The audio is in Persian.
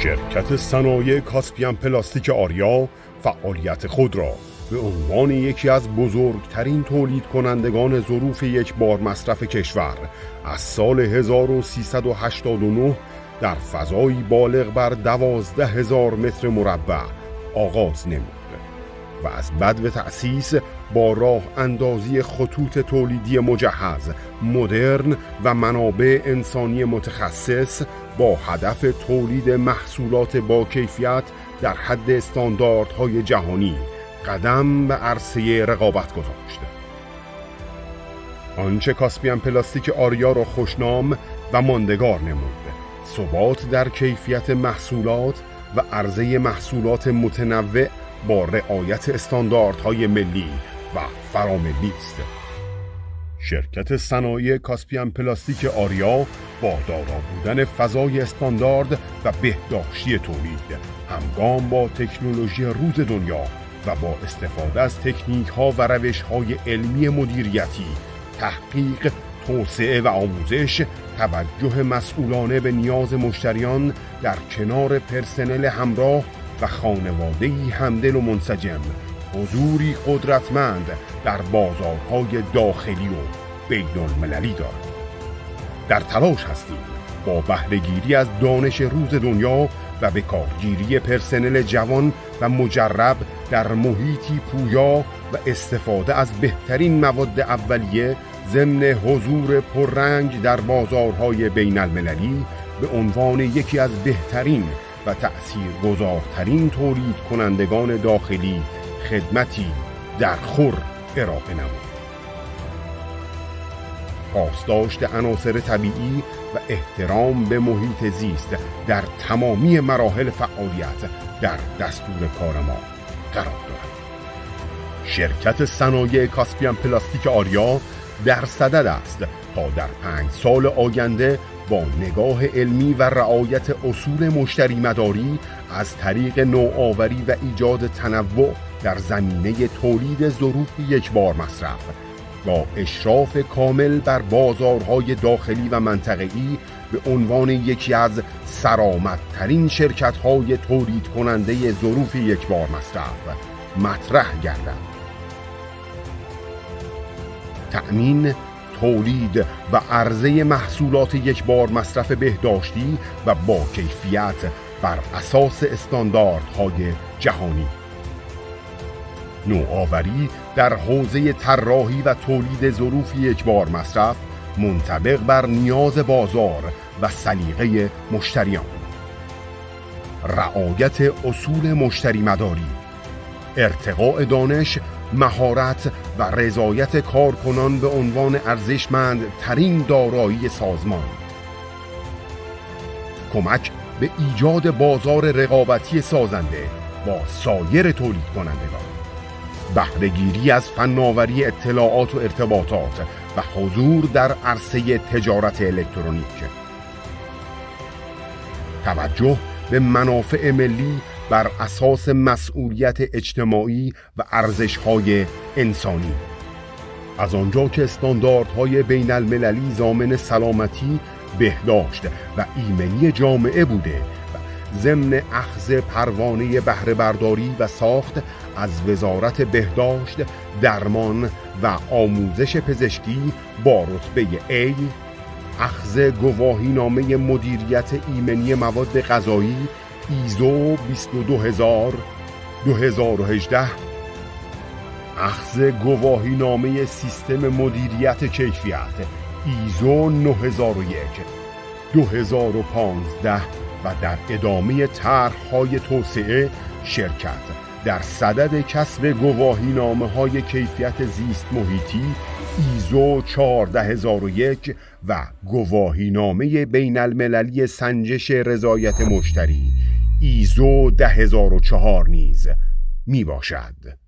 شرکت صنایع کاسپیان پلاستیک آریا فعالیت خود را به عنوان یکی از بزرگترین تولید کنندگان ظروف یک بار مصرف کشور از سال 1389 در فضایی بالغ بر 12,000 متر مربع آغاز نمود و از بدو تأسیس با راه اندازی خطوط تولیدی مجهز، مدرن و منابع انسانی متخصص با هدف تولید محصولات با کیفیت در حد استانداردهای جهانی قدم به عرصه رقابت گذاشت. آنچه کاسپیان پلاستیک آریا را خوشنام و ماندگار نمود، ثبات در کیفیت محصولات و عرضه محصولات متنوع با رعایت استانداردهای ملی و فراملی است. شرکت صنایع کاسپیان پلاستیک آریا با دارا بودن فضای استاندارد و بهداشتی تولید، همگام با تکنولوژی روز دنیا و با استفاده از تکنیک‌ها و روش‌های علمی مدیریتی، تحقیق، توسعه و آموزش، توجه مسئولانه به نیاز مشتریان در کنار پرسنل همراه و خانواده‌ای همدل و منسجم، حضوری قدرتمند در بازارهای داخلی و بین‌المللی دارد. در تلاش هستیم با بهره‌گیری از دانش روز دنیا و به کارگیری پرسنل جوان و مجرب در محیطی پویا و استفاده از بهترین مواد اولیه ضمن حضور پررنگ در بازارهای بین‌المللی به عنوان یکی از بهترین و تأثیرگذارترین تولید کنندگان داخلی خدمتی در خور ارائه نمود. پاسداشت عناصر طبیعی و احترام به محیط زیست در تمامی مراحل فعالیت در دستور کار ما قرار دارد. شرکت صنایع کاسپیان پلاستیک آریا در صدد است تا در 5 سال آینده با نگاه علمی و رعایت اصول مشتری مداری از طریق نوآوری و ایجاد تنوع در زمینه تولید ظروف یک بار مصرف با اشراف کامل بر بازارهای داخلی و منطقه‌ای به عنوان یکی از سرآمدترین شرکت‌های تولید کننده ظروف یک بار مصرف مطرح گردد. تأمین، تولید و عرضه محصولات یک بار مصرف بهداشتی و با کیفیت بر اساس استانداردهای جهانی. نوآوری در حوزه طراحی و تولید ظروف یک بار مصرف منطبق بر نیاز بازار و سلیقه مشتریان. رعایت اصول مشتری مداری، ارتقاء دانش، مهارت و رضایت کارکنان به عنوان ارزشمندترین دارایی سازمان. کمک به ایجاد بازار رقابتی سازنده با سایر تولید کنندگان. بهره‌گیری از فناوری اطلاعات و ارتباطات و حضور در عرصه تجارت الکترونیک. توجه به منافع ملی بر اساس مسئولیت اجتماعی و ارزش‌های انسانی. از آنجا که استانداردهای بین‌المللی ضامن سلامتی، بهداشت و ایمنی جامعه بوده و ضمن اخذ پروانه بهره برداری و ساخت از وزارت بهداشت، درمان و آموزش پزشکی با رتبه A، اخذ گواهینامه مدیریت ایمنی مواد غذایی ایزو 22000 2018، اخذ گواهینامه سیستم مدیریت کیفیت ایزو 9001 2015 و در ادامه طرح‌های توسعه شرکت در صدد کسب گواهینامه‌های کیفیت زیست محیطی ایزو 14001 و گواهینامه بین‌المللی سنجش رضایت مشتری ایزو 10004 نیز می باشد.